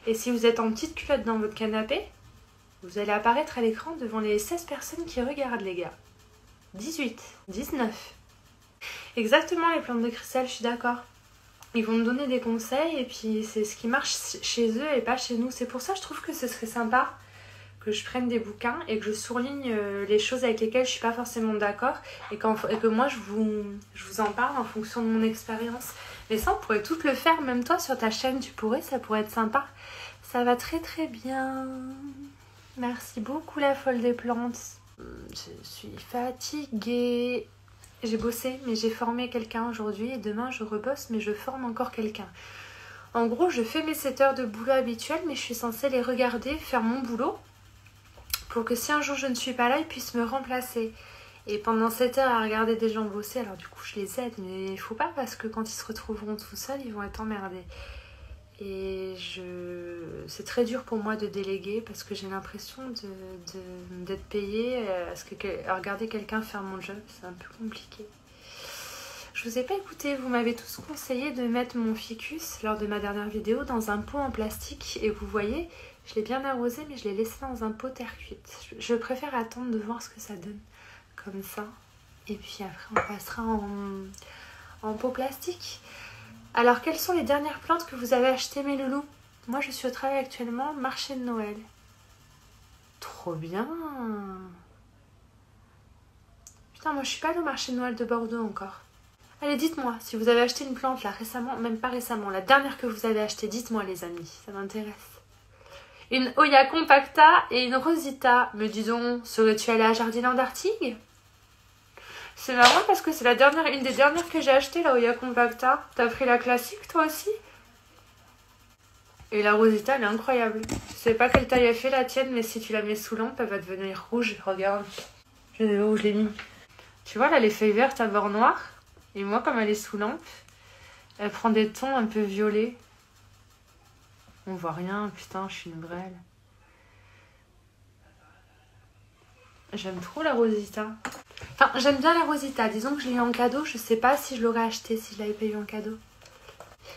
Et si vous êtes en petite culotte dans votre canapé, vous allez apparaître à l'écran devant les 16 personnes qui regardent, les gars. 18, 19. Exactement, les plantes de cristal, je suis d'accord. Ils vont me donner des conseils et puis c'est ce qui marche chez eux et pas chez nous. C'est pour ça que je trouve que ce serait sympa que je prenne des bouquins et que je souligne les choses avec lesquelles je suis pas forcément d'accord et que moi je vous en parle en fonction de mon expérience. Mais ça, on pourrait tout le faire, même toi sur ta chaîne, tu pourrais, ça pourrait être sympa. Ça va très très bien. Merci beaucoup la folle des plantes. Je suis fatiguée. J'ai bossé, mais j'ai formé quelqu'un aujourd'hui et demain je rebosse, mais je forme encore quelqu'un. En gros, je fais mes 7 heures de boulot habituelles, mais je suis censée les regarder, faire mon boulot, pour que si un jour je ne suis pas là, ils puissent me remplacer. Et pendant 7 heures à regarder des gens bosser, alors du coup je les aide, mais il faut pas parce que quand ils se retrouveront tout seuls, ils vont être emmerdés. Et c'est très dur pour moi de déléguer parce que j'ai l'impression d'être payée à regarder quelqu'un faire mon job, c'est un peu compliqué. Je vous ai pas écouté, vous m'avez tous conseillé de mettre mon ficus lors de ma dernière vidéo dans un pot en plastique et vous voyez, je l'ai bien arrosé mais je l'ai laissé dans un pot terre cuite. Je préfère attendre de voir ce que ça donne comme ça et puis après on passera en pot plastique. Alors, quelles sont les dernières plantes que vous avez achetées, mes loulous? Moi, je suis au travail actuellement, marché de Noël. Trop bien! Putain, moi, je suis pas allée au marché de Noël de Bordeaux encore. Allez, dites-moi, si vous avez acheté une plante, là, récemment, même pas récemment, la dernière que vous avez achetée, dites-moi, les amis, ça m'intéresse. Une Oya compacta et une Rosita. Me dis donc, serais-tu allée à Jardiland d'Artigues? C'est marrant parce que c'est une des dernières que j'ai achetées, la Oya compacta. T'as pris la classique toi aussi? Et la Rosita, elle est incroyable. Je sais pas quelle taille elle fait la tienne, mais si tu la mets sous lampe, elle va devenir rouge. Regarde. Je sais pas où je l'ai mis. Tu vois là, les feuilles vertes à bord noir. Et moi, comme elle est sous lampe, elle prend des tons un peu violets. On voit rien, putain, je suis une brêle. J'aime trop la Rosita. Enfin, j'aime bien la Rosita. Disons que je l'ai eu en cadeau. Je sais pas si je l'aurais acheté si je l'avais pas eu en cadeau.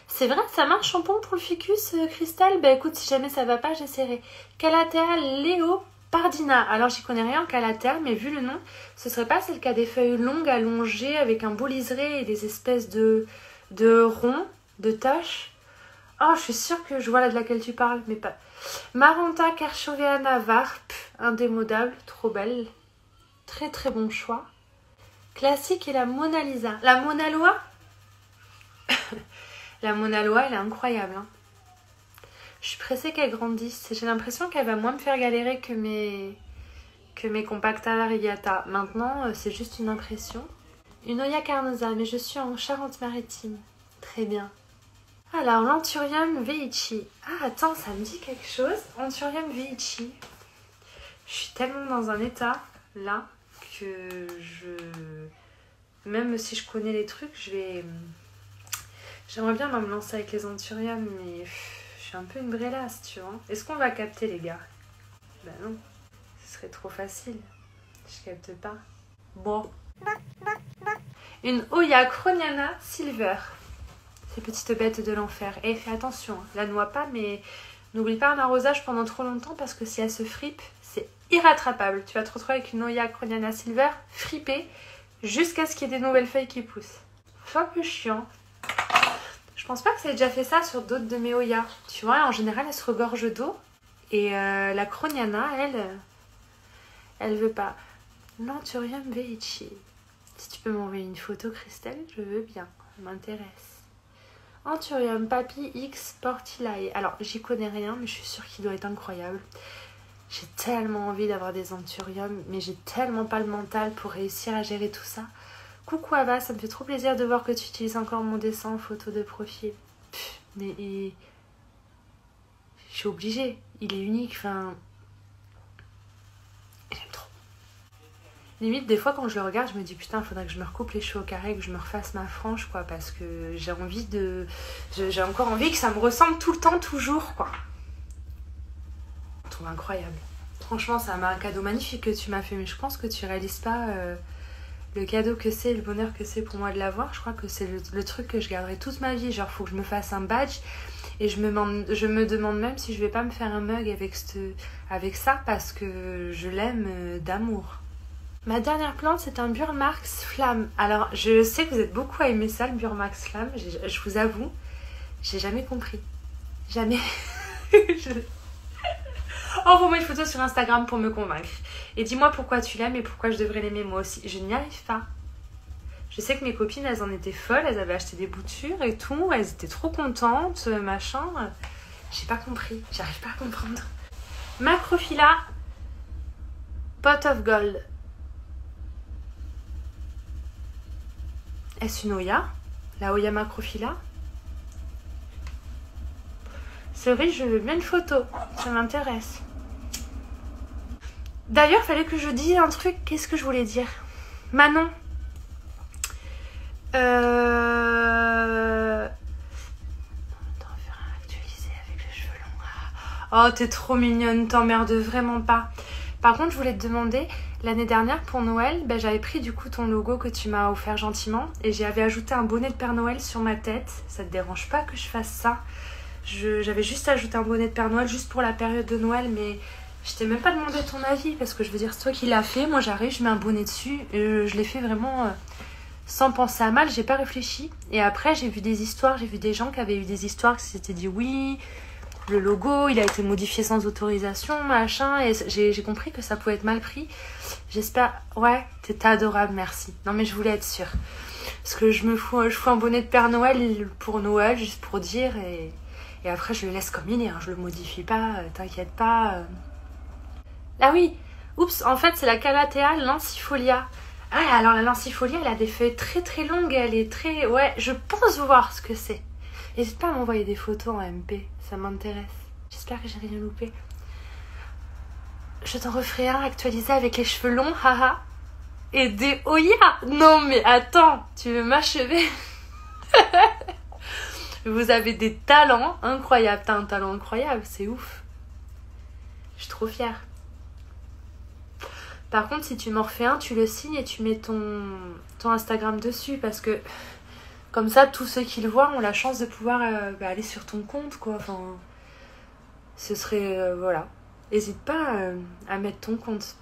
C'est vrai, ça marche shampoing pour le ficus, Christelle? Bah écoute, si jamais ça va pas, j'essaierai. Calathea léopardina. Alors, j'y connais rien en Calathea, mais vu le nom, ce serait pas celle qui a des feuilles longues, allongées, avec un beau liseré et des espèces de ronds, de taches. Oh, je suis sûre que je vois là de laquelle tu parles, mais pas... Maranta Kerchoveana Varp, indémodable, trop belle. Très très bon choix. Classique et la Mona Lisa. La Mona Loi. La Mona Loi, elle est incroyable. Hein. Je suis pressée qu'elle grandisse. J'ai l'impression qu'elle va moins me faire galérer que mes compacta variata. Maintenant, c'est juste une impression. Une Oya carnosa, mais je suis en Charente-Maritime. Très bien. Alors, l'Anthurium veitchi. Ah, attends, ça me dit quelque chose. Anthurium veitchi. Je suis tellement dans un état, là, que même si je connais les trucs, j'aimerais bien me lancer avec les Anthuriums, mais je suis un peu une brélasse, tu vois. Est-ce qu'on va capter, les gars? Ben non, ce serait trop facile. Je capte pas. Bon. Une Oya Croniana Silver. Ces petites bêtes de l'enfer. Et fais attention, hein, la noie pas, mais n'oublie pas un arrosage pendant trop longtemps parce que si elle se fripe, c'est irrattrapable. Tu vas te retrouver avec une Oya Croniana Silver fripée jusqu'à ce qu'il y ait des nouvelles feuilles qui poussent. C'est un peu chiant. Je pense pas que ça ait déjà fait ça sur d'autres de mes Oya. Tu vois, en général, elle se regorge d'eau. Et la Croniana, elle veut pas. L'Anthurium veitchi. Si tu peux m'envoyer une photo, Christelle, je veux bien. Ça m'intéresse. Anthurium Papi X Portilae. Alors, j'y connais rien, mais je suis sûre qu'il doit être incroyable. J'ai tellement envie d'avoir des anthuriums, mais j'ai tellement pas le mental pour réussir à gérer tout ça. Coucou Ava, ça me fait trop plaisir de voir que tu utilises encore mon dessin en photo de profil. Mais je suis obligée, il est unique, enfin... J'aime trop. Limite, des fois, quand je le regarde, je me dis putain, faudrait que je me recoupe les cheveux au carré, que je me refasse ma frange, quoi, parce que j'ai envie de... J'ai encore envie que ça me ressemble tout le temps, toujours, quoi. Je trouve incroyable. Franchement, c'est un cadeau magnifique que tu m'as fait, mais je pense que tu réalises pas le cadeau que c'est, le bonheur que c'est pour moi de l'avoir. Je crois que c'est le truc que je garderai toute ma vie. Genre, faut que je me fasse un badge Et je me demande même si je vais pas me faire un mug avec ça parce que je l'aime d'amour. Ma dernière plante, c'est un Burmax Flamme. Alors, je sais que vous êtes beaucoup à aimer ça, le Burmax Flamme. Je vous avoue, j'ai jamais compris. Jamais. Envoie-moi une photo sur Instagram pour me convaincre. Et dis-moi pourquoi tu l'aimes et pourquoi je devrais l'aimer moi aussi. Je n'y arrive pas. Je sais que mes copines, elles en étaient folles. Elles avaient acheté des boutures et tout. Elles étaient trop contentes, machin. J'ai pas compris. J'arrive pas à comprendre. Macrophylla Pot of Gold. Est-ce une Oya? La Oya Macrophylla? Cerise, je veux bien une photo. Ça m'intéresse. D'ailleurs, fallait que je dise un truc. Qu'est-ce que je voulais dire? Manon. Attends, faire un actualisé avec les cheveux longs. Oh, t'es trop mignonne. T'emmerdes vraiment pas. Par contre, je voulais te demander, l'année dernière pour Noël, j'avais pris du coup ton logo que tu m'as offert gentiment et j'avais ajouté un bonnet de Père Noël sur ma tête. Ça te dérange pas que je fasse ça? J'avais juste ajouté un bonnet de Père Noël juste pour la période de Noël, mais je t'ai même pas demandé ton avis parce que je veux dire, c'est toi qui l'as fait. Moi j'arrive, je mets un bonnet dessus et je l'ai fait vraiment sans penser à mal, j'ai pas réfléchi. Et après j'ai vu des histoires, j'ai vu des gens qui avaient eu des histoires qui s'étaient dit oui, le logo il a été modifié sans autorisation, machin, et j'ai compris que ça pouvait être mal pris. J'espère, ouais, t'es adorable, merci. Non mais je voulais être sûre. Parce que je fous un bonnet de Père Noël pour Noël, juste pour dire, et après je le laisse comme il est, hein, je le modifie pas, t'inquiète pas. Ah oui, oups, en fait c'est la Calathea lancifolia. Ah alors la lancifolia elle a des feuilles très très longues, elle est très... Ouais, je pense voir ce que c'est. N'hésite pas à m'envoyer des photos en MP, ça m'intéresse. J'espère que j'ai rien loupé. Je t'en referai un actualisé avec les cheveux longs, haha. Et des Oya. Non mais attends, tu veux m'achever? Vous avez des talents incroyables. T'as un talent incroyable, c'est ouf. Je suis trop fière. Par contre, si tu m'en refais un, tu le signes et tu mets ton Instagram dessus. Parce que comme ça, tous ceux qui le voient ont la chance de pouvoir aller sur ton compte, quoi. Enfin, ce serait... voilà. N'hésite pas à mettre ton compte.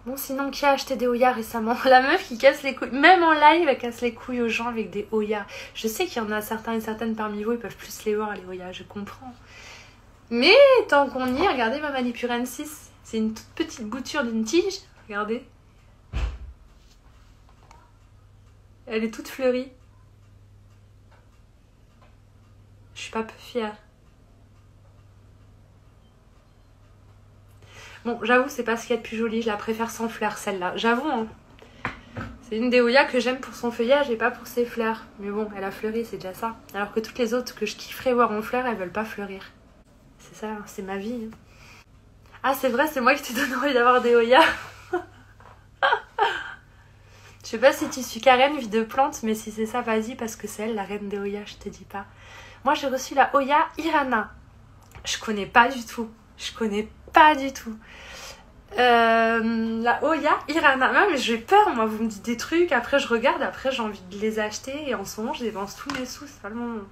Bon, sinon, qui a acheté des Oya récemment? La meuf qui casse les couilles. Même en live, elle casse les couilles aux gens avec des Oya. Je sais qu'il y en a certains et certaines parmi vous, ils peuvent plus les voir, les Oya, je comprends. Mais tant qu'on y est, regardez ma Manipurensis. C'est une toute petite bouture d'une tige. Regardez. Elle est toute fleurie. Je suis pas peu fière. Bon, j'avoue, c'est pas ce qu'il y a de plus joli. Je la préfère sans fleurs, celle-là. J'avoue, hein. C'est une des Oya que j'aime pour son feuillage et pas pour ses fleurs. Mais bon, elle a fleuri, c'est déjà ça. Alors que toutes les autres que je kifferais voir en fleurs, elles veulent pas fleurir. C'est ça, c'est ma vie. Ah, c'est vrai, c'est moi qui te donne envie d'avoir des Oya. Je sais pas si tu suis Karen, vie de plantes, mais si c'est ça, vas-y, parce que c'est elle, la reine des Oya, je te dis pas. Moi, j'ai reçu la Oya Irana. Je connais pas du tout. Je connais pas du tout. La Oya Irana. Même j'ai peur, moi, vous me dites des trucs, après je regarde, après j'ai envie de les acheter, et en ce moment, je dépense tous mes sous, c'est pas le moment.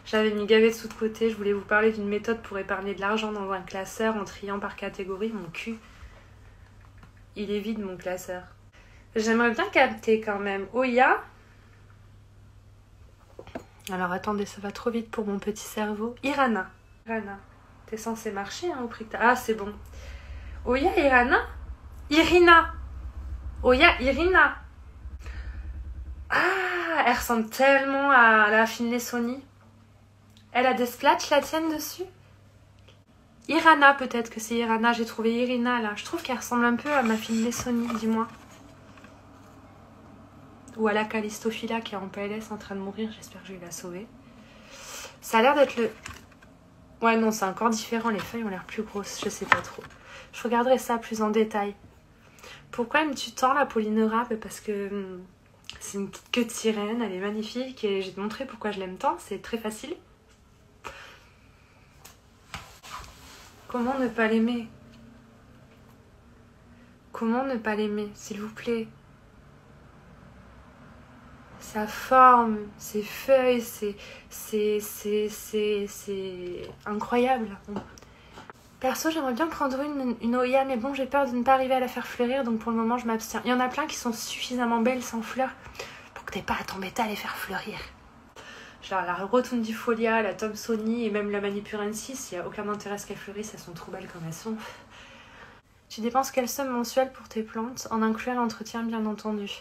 J'avais mis gavé de sous de côté, je voulais vous parler d'une méthode pour épargner de l'argent dans un classeur en triant par catégorie. Mon cul, il est vide, mon classeur. J'aimerais bien capter quand même. Oya. Alors attendez, ça va trop vite pour mon petit cerveau. Irana. Irana. T'es censé marcher hein, au prix que t'as. Ah, c'est bon. Oya Irana. Irina. Oya Irina. Ah, elle ressemble tellement à la Finlay Sony. Elle a des splats, la tienne dessus? Irana, peut-être que c'est Irana. J'ai trouvé Irina là. Je trouve qu'elle ressemble un peu à ma Finlay Sony, dis-moi. Ou à la Callistophila qui est en PLS en train de mourir. J'espère que je vais la sauver. Ça a l'air d'être le... Ouais, non, c'est encore différent. Les feuilles ont l'air plus grosses. Je sais pas trop. Je regarderai ça plus en détail. Pourquoi aimes-tu tant la Polynora? Parce que c'est une petite queue de sirène. Elle est magnifique. Et je vais te montrer pourquoi je l'aime tant. C'est très facile. Comment ne pas l'aimer? Comment ne pas l'aimer, s'il vous plaît? sa forme, ses feuilles, c'est incroyable. Perso, j'aimerais bien prendre une Oya, mais bon, j'ai peur de ne pas arriver à la faire fleurir, donc pour le moment, je m'abstiens. Il y en a plein qui sont suffisamment belles sans fleurs pour que t'aies pas à t'embêter à les faire fleurir. Genre la Rotundifolia, la Thomsoni et même la Manipurensis, il n'y a aucun intérêt à ce qu'elles fleurissent, elles sont trop belles comme elles sont. Tu dépenses quelle somme mensuelle pour tes plantes, en incluant l'entretien bien entendu?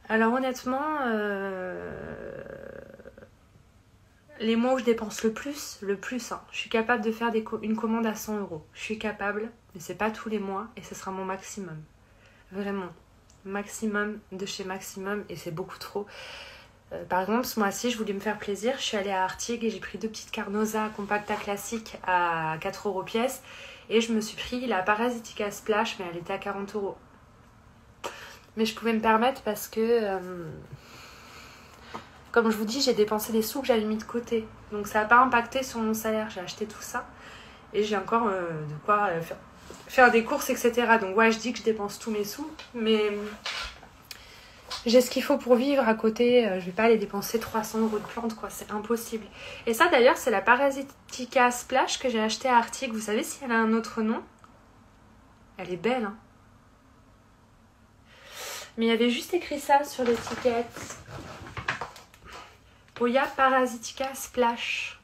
Alors honnêtement, les mois où je dépense le plus, hein, je suis capable de faire une commande à 100 €. Je suis capable, mais c'est pas tous les mois et ce sera mon maximum. Vraiment, maximum de chez maximum et c'est beaucoup trop. Par exemple, ce mois-ci, je voulais me faire plaisir. Je suis allée à Artigues et j'ai pris 2 petites Carnosa Compacta classiques à 4 € pièce. Et je me suis pris la Parasitica Splash, mais elle était à 40 €. Mais je pouvais me permettre parce que, comme je vous dis, j'ai dépensé des sous que j'avais mis de côté. Donc ça n'a pas impacté sur mon salaire. J'ai acheté tout ça. Et j'ai encore de quoi faire des courses, etc. Donc ouais, je dis que je dépense tous mes sous. Mais j'ai ce qu'il faut pour vivre à côté. Je vais pas aller dépenser 300 € de plantes, quoi. C'est impossible. Et ça, d'ailleurs, c'est la Parasitica Splash que j'ai achetée à Artigues. Vous savez si elle a un autre nom? Elle est belle, hein. Mais il y avait juste écrit ça sur l'étiquette. Oya Parasitica Splash.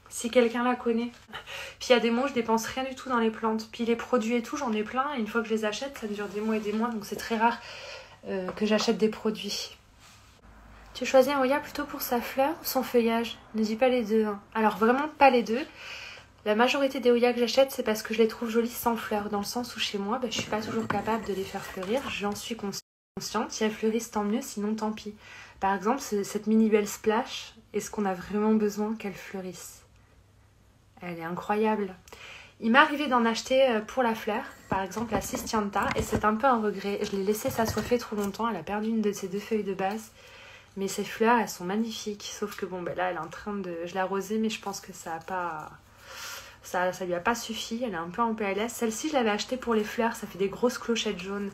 Si quelqu'un la connaît. Puis il y a des mois où je dépense rien du tout dans les plantes. Puis les produits et tout, j'en ai plein. Et une fois que je les achète, ça dure des mois et des mois. Donc c'est très rare que j'achète des produits. Tu choisis un Oya plutôt pour sa fleur ou son feuillage? Ne dis pas les deux. Hein. Alors vraiment pas les deux. La majorité des Oya que j'achète, c'est parce que je les trouve jolies sans fleurs. Dans le sens où chez moi, je suis pas toujours capable de les faire fleurir. J'en suis consciente. Si elles fleurissent, tant mieux. Sinon, tant pis. Par exemple, cette mini belle Splash, est-ce qu'on a vraiment besoin qu'elle fleurisse? Elle est incroyable. Il m'est arrivé d'en acheter pour la fleur, par exemple la Cistianta, et c'est un peu un regret. Je l'ai laissée s'assoiffer trop longtemps, elle a perdu une de ses 2 feuilles de base. Mais ces fleurs, elles sont magnifiques. Sauf que bon, là, elle est en train de... Je l'ai arrosée, mais je pense que ça a pas... Ça lui a pas suffi, elle est un peu en PLS. Celle-ci, je l'avais achetée pour les fleurs, ça fait des grosses clochettes jaunes.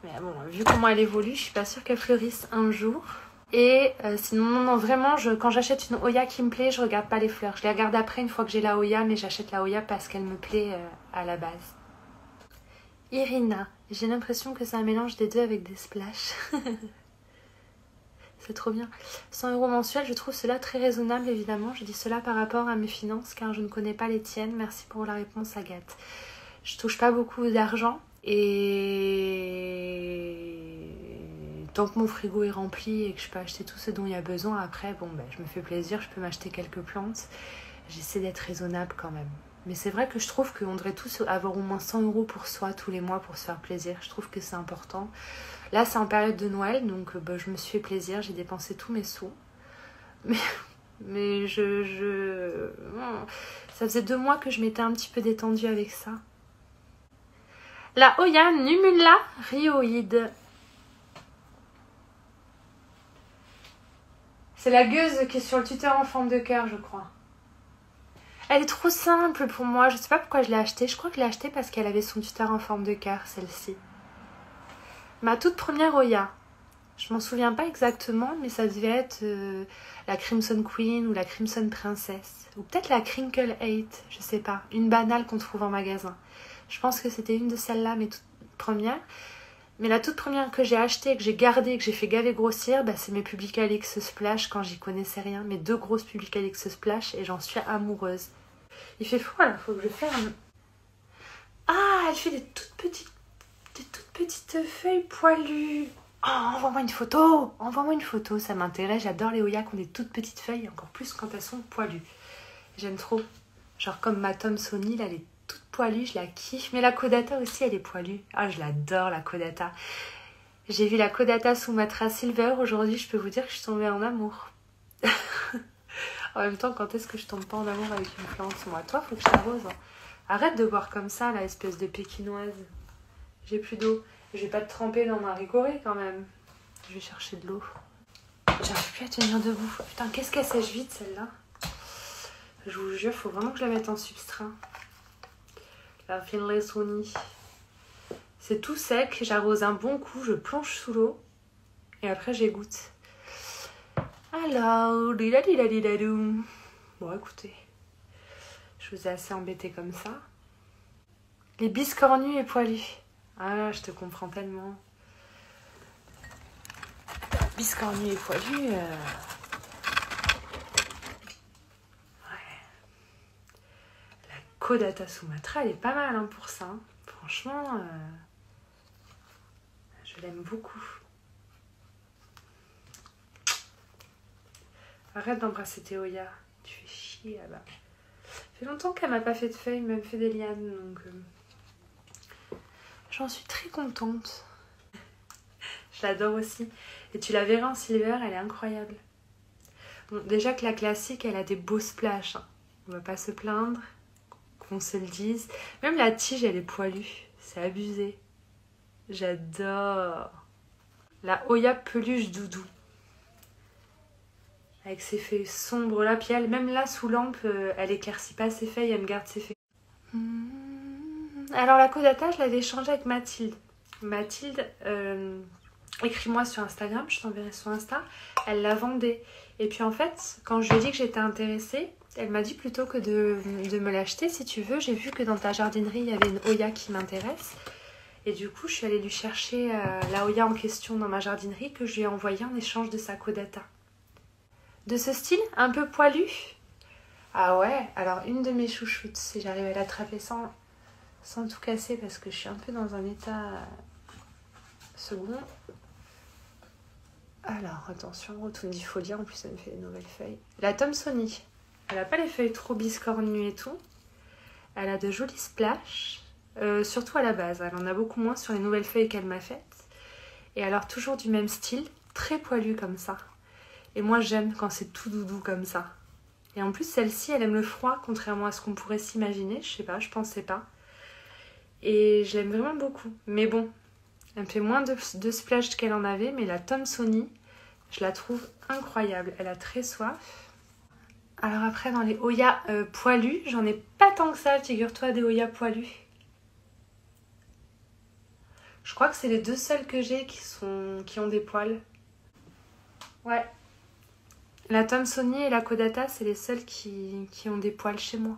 Mais bon, vu comment elle évolue, je suis pas sûre qu'elle fleurisse un jour. Et sinon, non, vraiment, quand j'achète une Oya qui me plaît, je regarde pas les fleurs. Je les regarde après une fois que j'ai la Oya, mais j'achète la Oya parce qu'elle me plaît à la base. Irina, j'ai l'impression que c'est un mélange des deux avec des splashs. C'est trop bien. 100 € mensuels, je trouve cela très raisonnable, évidemment. Je dis cela par rapport à mes finances, car je ne connais pas les tiennes. Merci pour la réponse, Agathe. Je touche pas beaucoup d'argent et tant que mon frigo est rempli et que je peux acheter tout ce dont il y a besoin, après, bon, je me fais plaisir, je peux m'acheter quelques plantes. J'essaie d'être raisonnable quand même. Mais c'est vrai que je trouve qu'on devrait tous avoir au moins 100 € pour soi tous les mois pour se faire plaisir. Je trouve que c'est important. Là, c'est en période de Noël, donc je me suis fait plaisir. J'ai dépensé tous mes sous. Mais ça faisait 2 mois que je m'étais un petit peu détendue avec ça. La Oya Numula Rioïde. C'est la gueuse qui est sur le tuteur en forme de cœur, je crois. Elle est trop simple pour moi. Je sais pas pourquoi je l'ai achetée. Je crois que je l'ai achetée parce qu'elle avait son tuteur en forme de cœur, celle-ci. Ma toute première Oya. Je m'en souviens pas exactement, mais ça devait être la Crimson Queen ou la Crimson Princess. Ou peut-être la Crinkle 8, je sais pas. Une banale qu'on trouve en magasin. Je pense que c'était une de celles-là, mes toutes premières. Mais la toute première que j'ai achetée, que j'ai gardée, que j'ai fait gaver grossir, c'est mes Publicalix Splash quand j'y connaissais rien. Mes 2 grosses Publicalix Splash et j'en suis amoureuse. Il fait froid là, faut que je ferme. Ah, elle fait des toutes petites feuilles poilues. Oh, envoie-moi une photo. Envoie-moi une photo, ça m'intéresse. J'adore les Oya qui ont des toutes petites feuilles, encore plus quand elles sont poilues. J'aime trop. Genre comme ma Thomsoni, là, elle est toute poilue, je la kiffe. Mais la Kodata aussi, elle est poilue. Ah, je l'adore, la Kodata. J'ai vu la Kodata Sumatra Silver. Aujourd'hui, je peux vous dire que je suis tombée en amour. En même temps, quand est-ce que je tombe pas en amour avec une plante? Moi, toi, faut que je t'arrose. Hein. Arrête de boire comme ça, la espèce de pékinoise. J'ai plus d'eau. Je vais pas te tremper dans ma ricorée quand même. Je vais chercher de l'eau. J'arrive plus à tenir debout. Putain, qu'est-ce qu'elle sèche vite celle-là. Je vous jure, faut vraiment que je la mette en substrat. La Finlay Sony. C'est tout sec, j'arrose un bon coup, je plonge sous l'eau et après j'égoutte. Alors, diladou. Bon, écoutez, je vous ai assez embêté comme ça. Les biscornus et poilus. Ah, je te comprends tellement. Biscornus et poilus. La Caudata Sumatra, elle est pas mal hein, pour ça. Hein. Franchement, je l'aime beaucoup. Arrête d'embrasser Théoya. Tu fais chier là-bas. Ça fait longtemps qu'elle m'a pas fait de feuilles, même fait des lianes, donc j'en suis très contente. Je l'adore aussi. Et tu la verras en silver, elle est incroyable. Bon, déjà que la classique, elle a des beaux splashes. Hein. On va pas se plaindre, qu'on se le dise. Même la tige, elle est poilue. C'est abusé. J'adore. La Oya peluche doudou. Avec ses feuilles sombres là, puis elle, même là sous lampe, elle éclaircit pas ses feuilles, elle me garde ses feuilles. Alors la Caudata, je l'avais échangée avec Mathilde. Mathilde, écris-moi sur Instagram, je t'enverrai sur Insta. Elle la vendait. Et puis en fait, quand je lui ai dit que j'étais intéressée, elle m'a dit plutôt que de me l'acheter, si tu veux, j'ai vu que dans ta jardinerie, il y avait une Oya qui m'intéresse. Et du coup, je suis allée lui chercher la Oya en question dans ma jardinerie que je lui ai envoyée en échange de sa Caudata. De ce style, un peu poilu. Ah ouais, alors une de mes chouchoutes, si j'arrive à l'attraper sans tout casser, parce que je suis un peu dans un état second. Alors, attention, rotundifolia, en plus elle me fait des nouvelles feuilles. La Thomsoni, elle n'a pas les feuilles trop biscornues et tout. Elle a de jolis splashes, surtout à la base. Elle en a beaucoup moins sur les nouvelles feuilles qu'elle m'a faites. Et alors, toujours du même style, très poilu comme ça. Et moi, j'aime quand c'est tout doudou comme ça. Et en plus, celle-ci, elle aime le froid, contrairement à ce qu'on pourrait s'imaginer. Je sais pas, je pensais pas. Et je l'aime vraiment beaucoup. Mais bon, elle me fait moins de splash qu'elle en avait. Mais la Thomsoni, je la trouve incroyable. Elle a très soif. Alors après, dans les Oya poilus, j'en ai pas tant que ça, figure-toi, des Oya poilus. Je crois que c'est les deux seuls que j'ai qui ont des poils. Ouais. La Thomsoni et la Caudata, c'est les seuls qui ont des poils chez moi.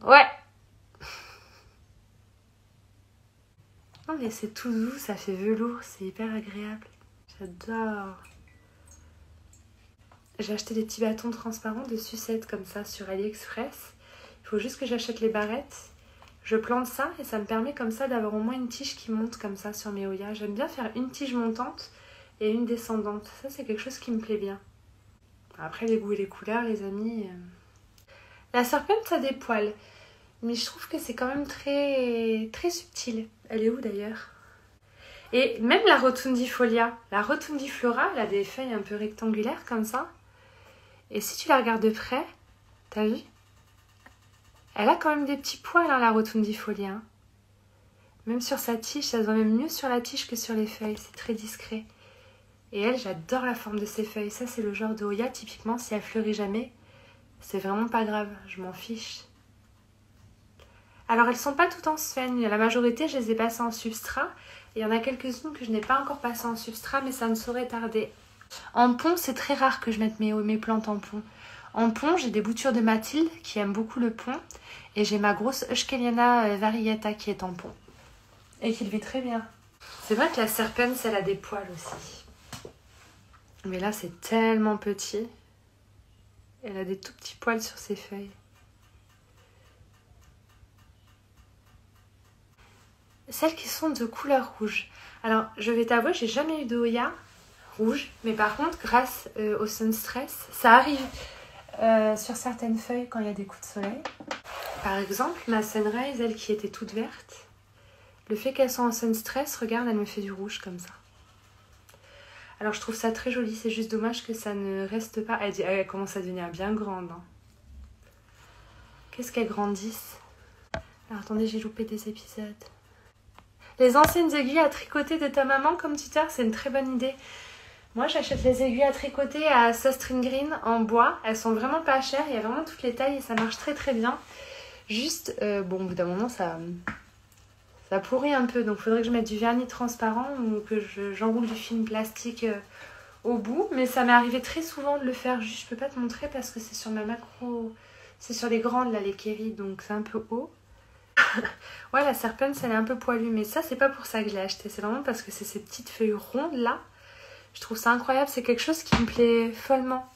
Ouais. Non mais c'est tout doux, ça fait velours, c'est hyper agréable. J'adore. J'ai acheté des petits bâtons transparents de sucette comme ça sur AliExpress. Il faut juste que j'achète les barrettes. Je plante ça et ça me permet comme ça d'avoir au moins une tige qui monte comme ça sur mes Oyas. J'aime bien faire une tige montante et une descendante. Ça, c'est quelque chose qui me plaît bien. Après, les goûts et les couleurs, les amis. La serpente, ça a des poils. Mais je trouve que c'est quand même très, très subtil. Elle est où d'ailleurs? Et même la rotundifolia. La rotundiflora, elle a des feuilles un peu rectangulaires comme ça. Et si tu la regardes de près, t'as vu? Elle a quand même des petits poils, hein, la rotundifolia. Hein. Même sur sa tige, ça se voit même mieux sur la tige que sur les feuilles. C'est très discret. Et elle, j'adore la forme de ses feuilles. Ça, c'est le genre de Oya, typiquement, si elle fleurit jamais, c'est vraiment pas grave. Je m'en fiche. Alors, elles sont pas toutes en sphène. La majorité, je les ai passées en substrat. Et il y en a quelques-unes que je n'ai pas encore passées en substrat, mais ça ne saurait tarder. En pont, c'est très rare que je mette mes plantes en pont. En pont, j'ai des boutures de Mathilde qui aiment beaucoup le pont. Et j'ai ma grosse Euskeliana variegata qui est en pont. Et qui le vit très bien. C'est vrai que la serpens, elle a des poils aussi. Mais là, c'est tellement petit. Elle a des tout petits poils sur ses feuilles. Celles qui sont de couleur rouge. Alors, je vais t'avouer, j'ai jamais eu de Oya rouge. Mais par contre, grâce au Sunstress, ça arrive sur certaines feuilles quand il y a des coups de soleil. Par exemple, ma Sunrise, elle qui était toute verte, le fait qu'elle soit en Sunstress, regarde, elle me fait du rouge comme ça. Alors je trouve ça très joli, c'est juste dommage que ça ne reste pas. Elle commence à devenir bien grande. Hein. Qu'est-ce qu'elle grandisse. Alors attendez, j'ai loupé des épisodes. Les anciennes aiguilles à tricoter de ta maman comme tuteur, c'est une très bonne idée. Moi j'achète les aiguilles à tricoter à Sastring Green en bois. Elles sont vraiment pas chères, il y a vraiment toutes les tailles et ça marche très très bien. Juste, bon au bout d'un moment ça Ça pourrit un peu, donc faudrait que je mette du vernis transparent ou que j'enroule du film plastique au bout. Mais ça m'est arrivé très souvent de le faire. Juste, je peux pas te montrer parce que c'est sur ma macro... C'est sur les grandes là, les kéris, donc c'est un peu haut. Ouais, la Serpens, elle est un peu poilue, mais ça, c'est pas pour ça que je l'ai acheté. C'est vraiment parce que c'est ces petites feuilles rondes là. Je trouve ça incroyable. C'est quelque chose qui me plaît follement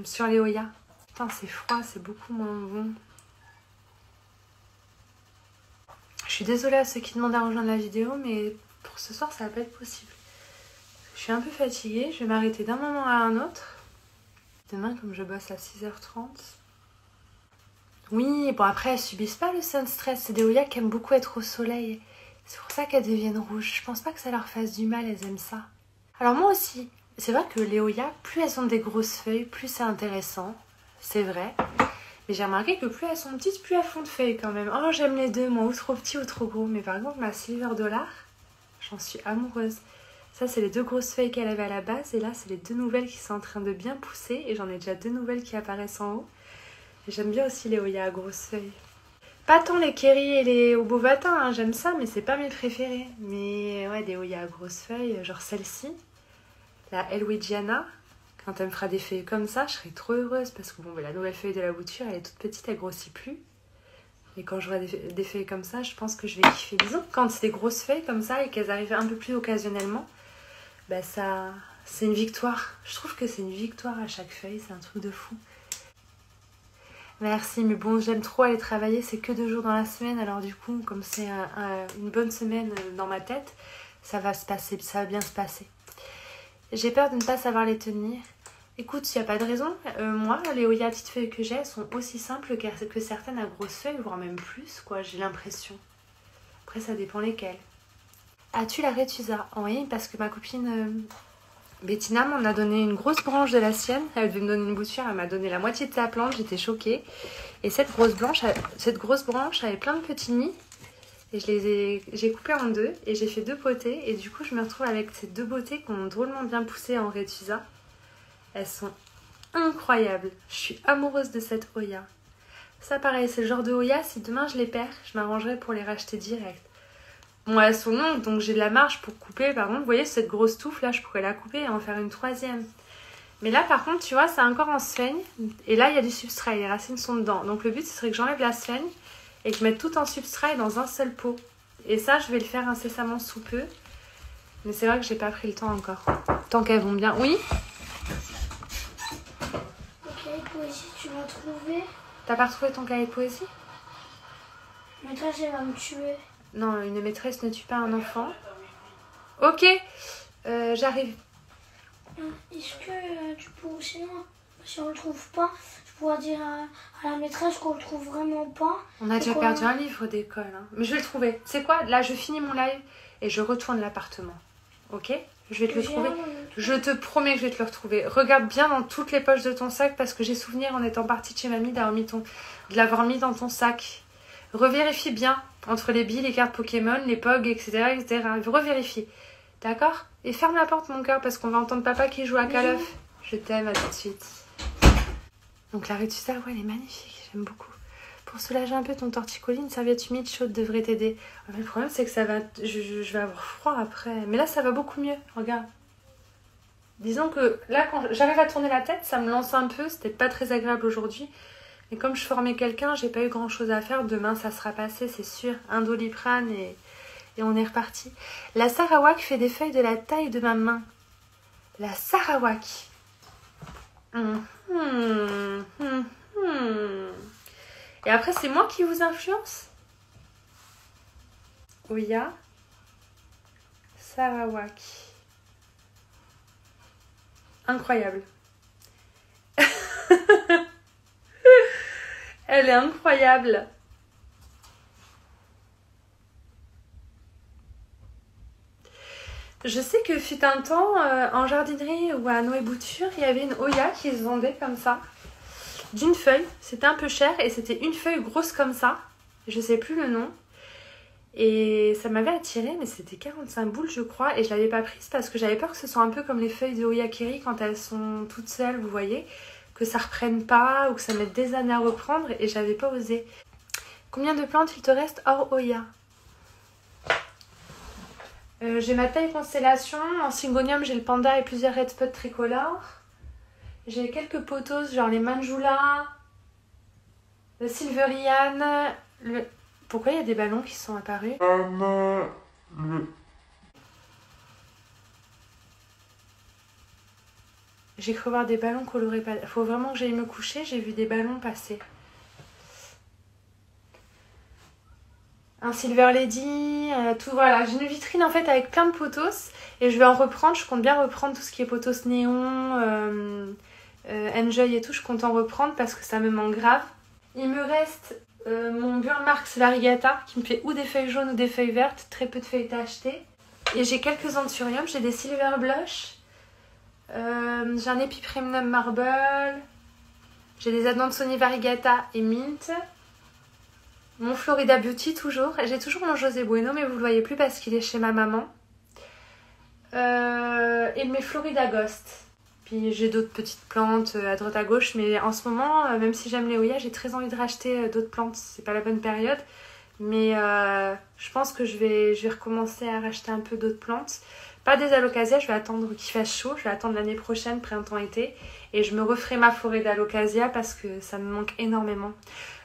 sur les Oya. Putain, c'est froid, c'est beaucoup moins bon. Je suis désolée à ceux qui demandent à rejoindre la vidéo, mais pour ce soir, ça va pas être possible. Je suis un peu fatiguée, je vais m'arrêter d'un moment à un autre. Demain, comme je bosse à 6h30. Oui, bon après, elles subissent pas le sun stress. C'est des Oya qui aiment beaucoup être au soleil. C'est pour ça qu'elles deviennent rouges. Je pense pas que ça leur fasse du mal, elles aiment ça. Alors moi aussi, c'est vrai que les Oya, plus elles ont des grosses feuilles, plus c'est intéressant. C'est vrai. Mais j'ai remarqué que plus elles sont petites, plus elles font de feuilles quand même. Oh, j'aime les deux, moi, ou trop petit ou trop gros. Mais par exemple, ma Silver Dollar, j'en suis amoureuse. Ça, c'est les deux grosses feuilles qu'elle avait à la base. Et là, c'est les deux nouvelles qui sont en train de bien pousser. Et j'en ai déjà deux nouvelles qui apparaissent en haut. Et j'aime bien aussi les Oya à grosses feuilles. Pas tant les Kerry et les Obovata, hein, j'aime ça, mais c'est pas mes préférés. Mais ouais, des Oya à grosses feuilles, genre celle-ci, la Elwigiana. Quand elle me fera des feuilles comme ça, je serai trop heureuse parce que bon, la nouvelle feuille de la bouture, elle est toute petite, elle grossit plus. Et quand je vois des feuilles comme ça, je pense que je vais kiffer. Disons que quand c'est des grosses feuilles comme ça et qu'elles arrivent un peu plus occasionnellement, bah ça, c'est une victoire. Je trouve que c'est une victoire à chaque feuille, c'est un truc de fou. Merci, mais bon, j'aime trop aller travailler, c'est que 2 jours dans la semaine, alors du coup, comme c'est une bonne semaine dans ma tête, ça va se passer, ça va bien se passer. J'ai peur de ne pas savoir les tenir. Écoute, il n'y a pas de raison. Moi, les Oya petites feuilles que j'ai, elles sont aussi simples que certaines à grosses feuilles, voire même plus, quoi, j'ai l'impression. Après, ça dépend lesquelles. As-tu la Rétusa? Oui, parce que ma copine Bettina m'en a donné une grosse branche de la sienne. Elle devait me donner une bouture, elle m'a donné la moitié de sa plante, j'étais choquée. Et cette grosse branche avait plein de petits nids. Et j'ai coupé en 2 et j'ai fait 2 potées. Et du coup, je me retrouve avec ces 2 potées qui ont drôlement bien poussé en Rétusa. Elles sont incroyables. Je suis amoureuse de cette Oya. Ça, pareil, c'est le genre de Oya, si demain je les perds, je m'arrangerai pour les racheter direct. Bon, elles sont longues, donc j'ai de la marge pour couper. Par contre, vous voyez, cette grosse touffe, là, je pourrais la couper et en faire une 3e. Mais là, par contre, tu vois, c'est encore en sphène. Et là, il y a du substrat, les racines sont dedans. Donc le but, ce serait que j'enlève la sphène et que je mette tout en substrat et dans un seul pot. Et ça, je vais le faire incessamment sous peu. Mais c'est vrai que j'ai pas pris le temps encore. Tant qu'elles vont bien. Oui? Le cahier de poésie, tu l'as trouvé? T'as pas retrouvé ton cahier de poésie? Ma maîtresse, elle va me tuer. Non, une maîtresse ne tue pas un enfant. Ok, j'arrive. Est-ce que tu pourrais, sinon, si on le trouve pas, je pourrais dire à la maîtresse qu'on le trouve vraiment pas. On a déjà perdu un livre d'école, hein. Mais je vais le trouver. C'est quoi? Là, je finis mon live et je retourne l'appartement. Ok? Je vais te le trouver. Je te promets que je vais te le retrouver. Regarde bien dans toutes les poches de ton sac parce que j'ai souvenir en étant partie de chez mamie de l'avoir mis dans ton sac. Revérifie bien entre les billes, les cartes Pokémon, les POG, etc. etc. Revérifie. D'accord? Et ferme la porte, mon cœur, parce qu'on va entendre papa qui joue à Call of. Je t'aime, à tout de suite. Donc la Rétusa, ouais, elle est magnifique, j'aime beaucoup. Pour soulager un peu ton torticolis, une serviette humide chaude devrait t'aider. Mais le problème, c'est que ça va, je vais avoir froid après. Mais là, ça va beaucoup mieux, regarde. Disons que là, quand j'arrive à tourner la tête, ça me lance un peu. C'était pas très agréable aujourd'hui. Mais comme je formais quelqu'un, j'ai pas eu grand chose à faire. Demain, ça sera passé, c'est sûr. Un Doliprane et on est reparti. La Sarawak fait des feuilles de la taille de ma main. La Sarawak. Et après, c'est moi qui vous influence? Oya Sarawak. Incroyable. Elle est incroyable. Je sais que fut un temps, en jardinerie ou à Noé Bouture, il y avait une Oya qui se vendait comme ça. D'une feuille. C'était un peu cher et c'était une feuille grosse comme ça. Je sais plus le nom. Et ça m'avait attirée, mais c'était 45 boules, je crois. Et je l'avais pas prise parce que j'avais peur que ce soit un peu comme les feuilles de Oya Kiri quand elles sont toutes seules, vous voyez. Que ça reprenne pas ou que ça mette des années à reprendre et j'avais pas osé. Combien de plantes il te reste hors Oya? J'ai ma taille constellation. En Syngonium, j'ai le panda et plusieurs red spots tricolores. J'ai quelques potos, genre les Manjula, le Silverian. Pourquoi il y a des ballons qui sont apparus? J'ai cru voir des ballons colorés. Faut vraiment que j'aille me coucher, j'ai vu des ballons passer. Un Silver Lady, tout voilà. J'ai une vitrine en fait avec plein de potos et je vais en reprendre. Je compte bien reprendre tout ce qui est potos néon, Enjoy et tout. Je compte en reprendre parce que ça me manque grave. Il me reste mon Burlmarks Variegata qui me fait ou des feuilles jaunes ou des feuilles vertes. Très peu de feuilles tachetées. Et j'ai quelques anthuriums. J'ai des Silver Blush. J'ai un Epipremnum Marble. J'ai des Adansonii Variegata et Mint. Mon Florida Beauty toujours. J'ai toujours mon José Bueno mais vous le voyez plus parce qu'il est chez ma maman. Et mes Florida Ghost. Puis j'ai d'autres petites plantes à droite à gauche. Mais en ce moment, même si j'aime les Oya, j'ai très envie de racheter d'autres plantes. C'est pas la bonne période. Mais je pense que je vais recommencer à racheter un peu d'autres plantes. Pas des alocasias, je vais attendre qu'il fasse chaud. Je vais attendre l'année prochaine, printemps-été. Et je me referai ma forêt d'alocasia parce que ça me manque énormément.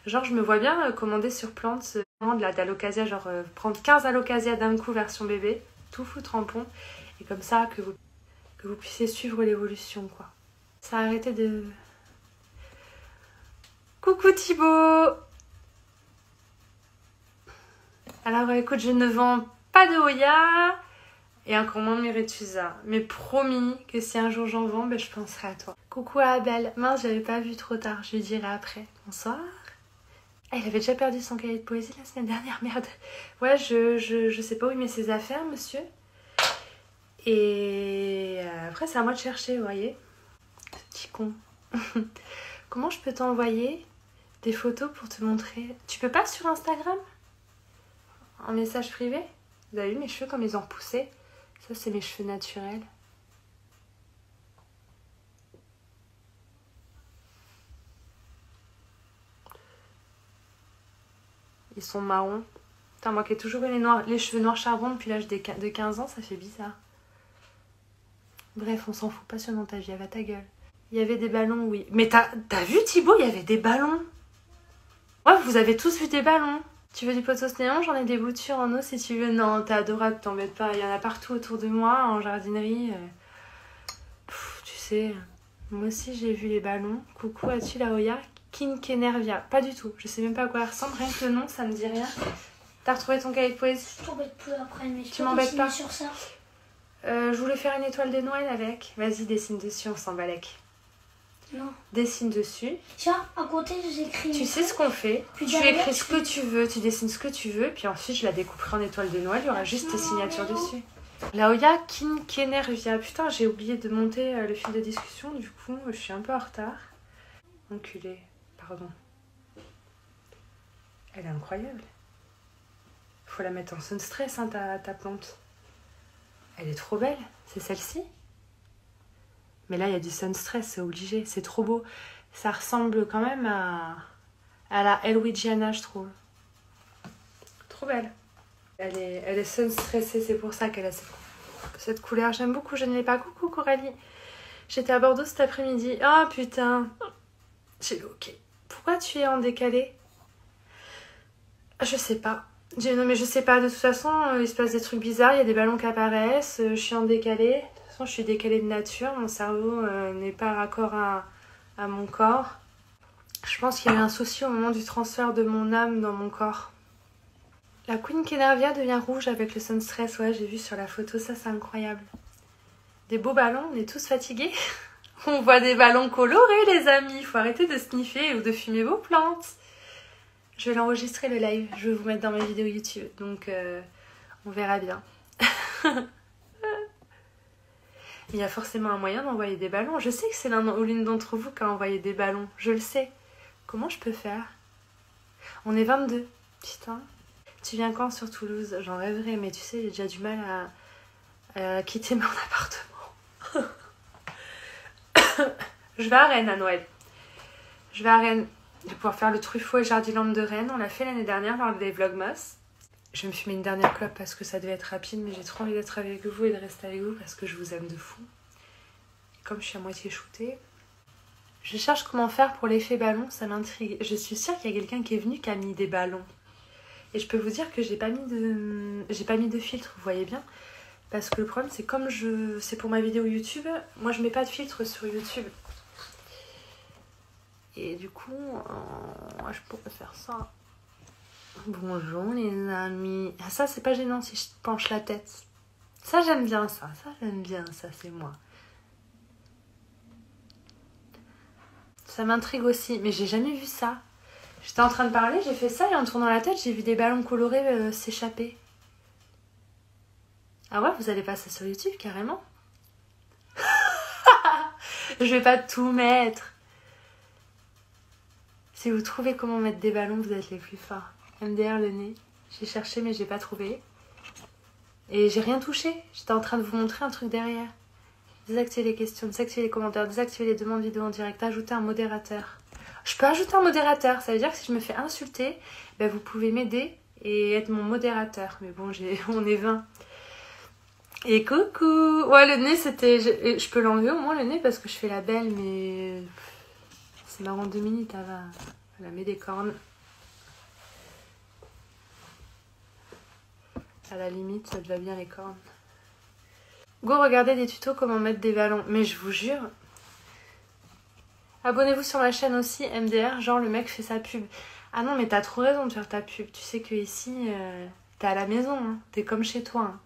Genre, je me vois bien commander sur Plants de la d'alocasia, genre prendre 15 alocasias d'un coup version bébé, tout foutre en pont, et comme ça que vous puissiez suivre l'évolution, quoi. Ça a arrêté de... Coucou Thibaut! Alors écoute, je ne vends pas de Oya, et encore moins Miretusa, mais promis que si un jour j'en vends, ben, je penserai à toi. Coucou à Abel, mince, j'avais pas vu trop tard, je lui dirai après. Bonsoir. Ah, il avait déjà perdu son cahier de poésie la semaine dernière, merde. Ouais, je sais pas où il met ses affaires, monsieur. Et après, c'est à moi de chercher, vous voyez. Petit con. Comment je peux t'envoyer des photos pour te montrer? Tu peux pas sur Instagram? En message privé? Vous avez vu mes cheveux comme ils ont repoussé? Ça, c'est mes cheveux naturels. Ils sont marrons. Putain, moi qui ai toujours eu les cheveux noirs charbon depuis l'âge de 15 ans, ça fait bizarre. Bref, on s'en fout, passionnant ta vie, va ta gueule. Il y avait des ballons, oui. Mais t'as vu Thibaut, il y avait des ballons. Ouais, vous avez tous vu des ballons. Tu veux du potos néon? J'en ai des boutures en eau si tu veux. Non, t'es adorable, t'embête pas. Il y en a partout autour de moi, en jardinerie. Tu sais, moi aussi j'ai vu les ballons. Coucou, as-tu la Oya? Kinkenervia. Pas du tout. Je sais même pas à quoi elle ressemble. Rien que le nom, ça me dit rien. T'as retrouvé ton cahier de poésie? Je t'embête plus après, mais tu m'embêtes pas sur ça. Je voulais faire une étoile de Noël avec. Vas-y, dessine dessus, on s'en balèque. Non. Dessine dessus. Tiens, à côté, j'écris. Tu sais ce qu'on fait. Puis tu écris ce que tu veux, tu dessines ce que tu veux, puis ensuite je la découperai en étoile de Noël, il y aura juste tes signatures dessus. La Oya Kinkenervia. Putain, j'ai oublié de monter le fil de discussion, du coup, je suis un peu en retard. Enculé, pardon. Elle est incroyable. Faut la mettre en sun stress, hein, ta plante. Elle est trop belle, c'est celle-ci. Mais là, il y a du sun stress, c'est obligé, c'est trop beau. Ça ressemble quand même à la Elwigiana, je trouve. Trop belle. Elle est sun stressée, c'est pour ça qu'elle a cette couleur. J'aime beaucoup, je ne l'ai pas. Coucou Coralie. J'étais à Bordeaux cet après-midi. Oh putain. J'ai ok. Pourquoi tu es en décalé? Je sais pas. Non mais je sais pas, de toute façon, il se passe des trucs bizarres, il y a des ballons qui apparaissent, je suis en décalé. De toute façon, je suis décalée de nature, mon cerveau n'est pas raccord à mon corps. Je pense qu'il y a eu un souci au moment du transfert de mon âme dans mon corps. La Kinkenervia devient rouge avec le sun stress, ouais, j'ai vu sur la photo, ça c'est incroyable. Des beaux ballons, on est tous fatigués. On voit des ballons colorés les amis, il faut arrêter de sniffer ou de fumer vos plantes. Je vais l'enregistrer le live, je vais vous mettre dans mes vidéos YouTube, donc on verra bien. Il y a forcément un moyen d'envoyer des ballons. Je sais que c'est l'un ou l'une d'entre vous qui a envoyé des ballons, je le sais. Comment je peux faire? On est 22, putain. Tu viens quand sur Toulouse? J'en rêverais, mais tu sais, j'ai déjà du mal à quitter mon appartement. Je vais à Rennes à Noël. Je vais à Rennes. Je vais pouvoir faire le Truffaut et Jardiland de Rennes. On l'a fait l'année dernière lors des Vlogmas. Je vais me fumer une dernière clope parce que ça devait être rapide, mais j'ai trop envie d'être avec vous et de rester avec vous parce que je vous aime de fou. Et comme je suis à moitié shootée, je cherche comment faire pour l'effet ballon, ça m'intrigue. Je suis sûre qu'il y a quelqu'un qui est venu qui a mis des ballons. Et je peux vous dire que j'ai pas mis de filtre, vous voyez bien. Parce que le problème, c'est comme c'est pour ma vidéo YouTube, moi je mets pas de filtre sur YouTube. Et du coup, moi je pourrais faire ça. Bonjour les amis. Ah, ça c'est pas gênant si je penche la tête. Ça j'aime bien ça. Ça j'aime bien ça, c'est moi. Ça m'intrigue aussi, mais j'ai jamais vu ça. J'étais en train de parler, j'ai fait ça et en tournant la tête, j'ai vu des ballons colorés s'échapper. Ah ouais, vous allez passer sur YouTube carrément? Je vais pas tout mettre. Si vous trouvez comment mettre des ballons, vous êtes les plus forts. MDR le nez. J'ai cherché mais j'ai pas trouvé. Et j'ai rien touché. J'étais en train de vous montrer un truc derrière. Désactiver les questions, désactiver les commentaires, désactiver les demandes vidéo en direct, ajouter un modérateur. Je peux ajouter un modérateur. Ça veut dire que si je me fais insulter, ben vous pouvez m'aider et être mon modérateur. Mais bon, on est 20. Et coucou. Ouais, le nez c'était... Je peux l'enlever au moins le nez parce que je fais la belle, mais... C'est marrant 2 minutes, elle a mis des cornes. À la limite, ça te va bien les cornes. Go regarder des tutos comment mettre des ballons. Mais je vous jure. Abonnez-vous sur ma chaîne aussi, MDR. Genre le mec fait sa pub. Ah non, mais t'as trop raison de faire ta pub. Tu sais que ici, t'es à la maison. Hein. T'es comme chez toi. Hein.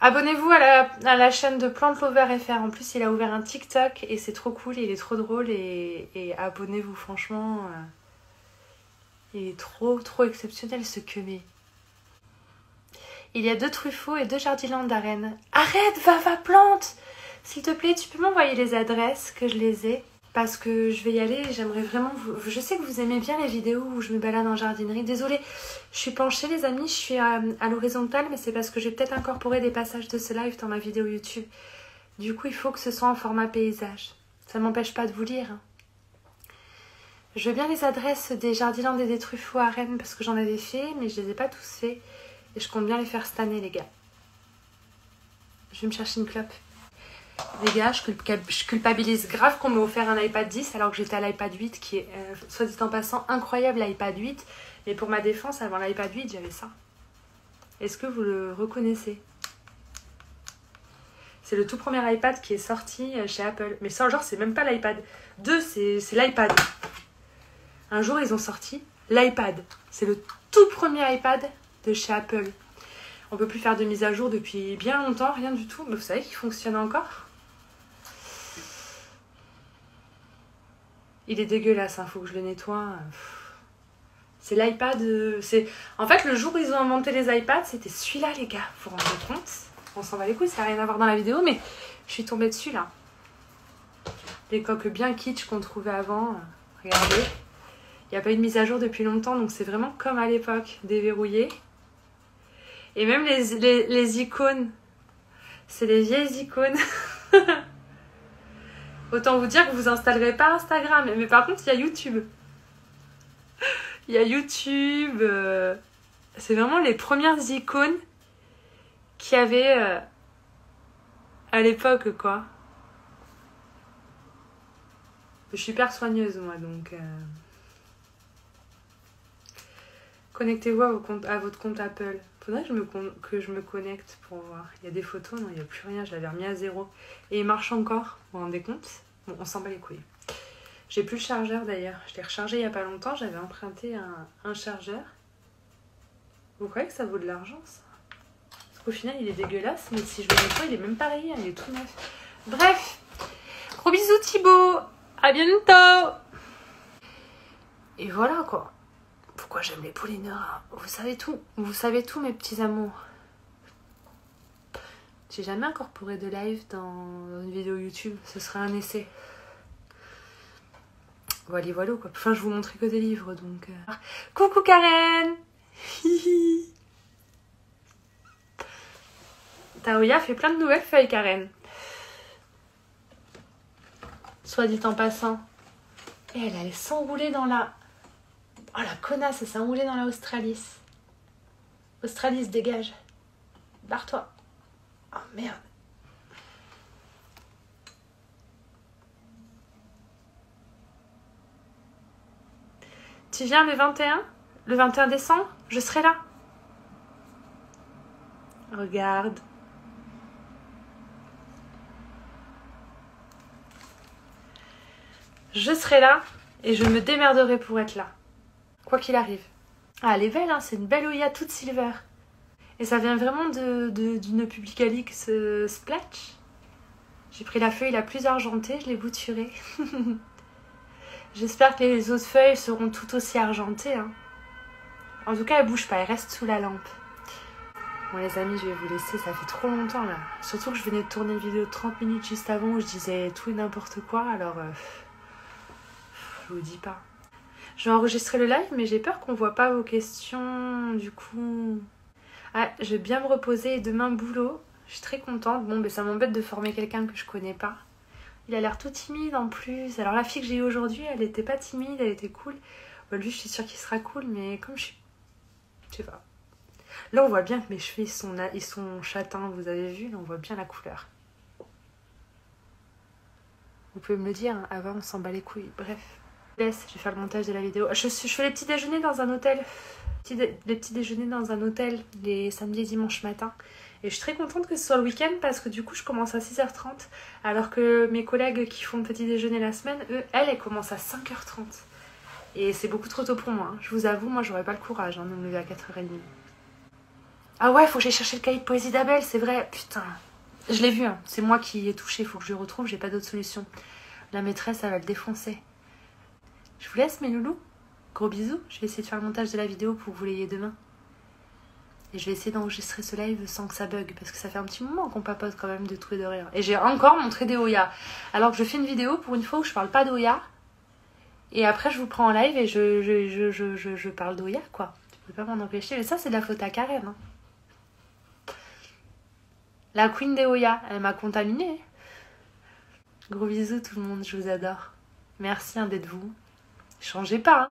Abonnez-vous à la chaîne de Plante Lover FR. En plus, il a ouvert un TikTok et c'est trop cool. Il est trop drôle. Et abonnez-vous, franchement. Il est trop exceptionnel ce que met. Il y a 2 Truffaut et 2 Jardiland d'Arène. Arrête, va, plante! S'il te plaît, tu peux m'envoyer les adresses que je les ai. Parce que je vais y aller, j'aimerais vraiment... Je sais que vous aimez bien les vidéos où je me balade en jardinerie. Désolée, je suis penchée les amis, je suis à l'horizontale, mais c'est parce que j'ai peut-être incorporé des passages de ce live dans ma vidéo YouTube. Du coup, il faut que ce soit en format paysage. Ça m'empêche pas de vous lire. Hein. Je veux bien les adresses des Jardiland et des Truffaut à Rennes parce que j'en avais fait, mais je les ai pas tous faits. Et je compte bien les faire cette année, les gars. Je vais me chercher une clope. Les gars, je culpabilise grave qu'on m'ait offert un iPad 10 alors que j'étais à l'iPad 8 qui est, soit dit en passant, incroyable l'iPad 8. Mais pour ma défense, avant l'iPad 8, j'avais ça. Est-ce que vous le reconnaissez? C'est le tout premier iPad qui est sorti chez Apple. Mais ça, genre, c'est même pas l'iPad 2, c'est l'iPad. Un jour, ils ont sorti l'iPad. C'est le tout premier iPad de chez Apple. On peut plus faire de mise à jour depuis bien longtemps, rien du tout. Mais vous savez qu'il fonctionne encore? Il est dégueulasse, hein, faut que je le nettoie. C'est l'iPad... En fait, le jour où ils ont inventé les iPads, c'était celui-là, les gars. Vous vous rendez compte? On s'en va les couilles, ça n'a rien à voir dans la vidéo, mais je suis tombée dessus, là. Les coques bien kitsch qu'on trouvait avant. Regardez. Il n'y a pas eu de mise à jour depuis longtemps, donc c'est vraiment comme à l'époque, déverrouillé. Et même les icônes, c'est les vieilles icônes. Autant vous dire que vous installerez pas Instagram, mais par contre il y a YouTube. Il y a YouTube. C'est vraiment les premières icônes qu'il y avait à l'époque, quoi. Je suis hyper soigneuse, moi, donc... Connectez-vous à votre compte Apple. Faudrait que je me connecte pour voir. Il y a des photos, non, il n'y a plus rien. Je l'avais remis à 0. Et il marche encore. Vous vous rendez compte? Bon, on s'en bat les couilles. J'ai plus le chargeur d'ailleurs. Je l'ai rechargé il n'y a pas longtemps. J'avais emprunté un chargeur. Vous croyez que ça vaut de l'argent, ça? Parce qu'au final, il est dégueulasse. Mais si je le nettoie, il est même pareil. Il est tout neuf. Bref. Gros bisous Thibaut. À bientôt. Et voilà, quoi. Pourquoi j'aime les Paulinera? Vous savez tout. Vous savez tout, mes petits amours. J'ai jamais incorporé de live dans une vidéo YouTube. Ce serait un essai. Voilà, voilà quoi. Enfin, je vous montrais que des livres, donc... Coucou Karen. Taoya fait plein de nouvelles feuilles, Karen. Soit dit en passant. Et elle allait s'enrouler dans la... Oh la connasse, elle s'est enroulée dans la Australis. Australie, se dégage. Barre-toi. Oh merde. Tu viens le 21? Le 21 décembre? Je serai là. Regarde. Je serai là et je me démerderai pour être là. Quoi qu'il arrive. Ah, elle est belle, hein, c'est une belle Oya toute silver. Et ça vient vraiment d'une Publicalix Splash. J'ai pris la feuille la plus argentée, je l'ai bouturée. J'espère que les autres feuilles seront tout aussi argentées. Hein. En tout cas, elle bouge pas, elle reste sous la lampe. Bon les amis, je vais vous laisser, ça fait trop longtemps là. Surtout que je venais de tourner une vidéo de 30 minutes juste avant où je disais tout et n'importe quoi, alors je vous dis pas. Je vais enregistrer le live, mais j'ai peur qu'on voit pas vos questions, du coup... Ah, je vais bien me reposer et demain boulot. Je suis très contente. Bon, mais ça m'embête de former quelqu'un que je connais pas. Il a l'air tout timide en plus. Alors la fille que j'ai eue aujourd'hui, elle était pas timide, elle était cool. Bon, lui, je suis sûre qu'il sera cool, mais comme je suis... Je sais pas. Là, on voit bien que mes cheveux, ils sont châtains, vous avez vu. Là, on voit bien la couleur. Vous pouvez me le dire, hein. Avant, on s'en bat les couilles. Bref. Je vais faire le montage de la vidéo. Je fais les petits déjeuners dans un hôtel. Les petits déjeuners dans un hôtel les samedis et dimanches matin. Et je suis très contente que ce soit le week-end parce que du coup, je commence à 6h30. Alors que mes collègues qui font le petit déjeuner la semaine, elles commencent à 5h30. Et c'est beaucoup trop tôt pour moi. Hein. Je vous avoue, moi, j'aurais pas le courage de me lever à 4h30. Ah ouais, faut que j'aille chercher le cahier de poésie d'Abel, c'est vrai. Putain. Je l'ai vu, hein. C'est moi qui ai touché. Faut que je le retrouve, j'ai pas d'autre solution. La maîtresse, elle va le défoncer. Je vous laisse mes loulous. Gros bisous. Je vais essayer de faire le montage de la vidéo pour que vous l'ayez demain. Et je vais essayer d'enregistrer ce live sans que ça bug. Parce que ça fait un petit moment qu'on papote quand même de tout et de rien. Et j'ai encore montré des Oya. Alors que je fais une vidéo pour une fois où je parle pas d'Oya. Et après je vous prends en live et je parle d'Oya quoi. Tu peux pas m'en empêcher. Mais ça c'est de la faute à Karen. Hein. La queen des Oya. Elle m'a contaminée. Gros bisous tout le monde. Je vous adore. Merci d'être vous. Changez pas. Hein.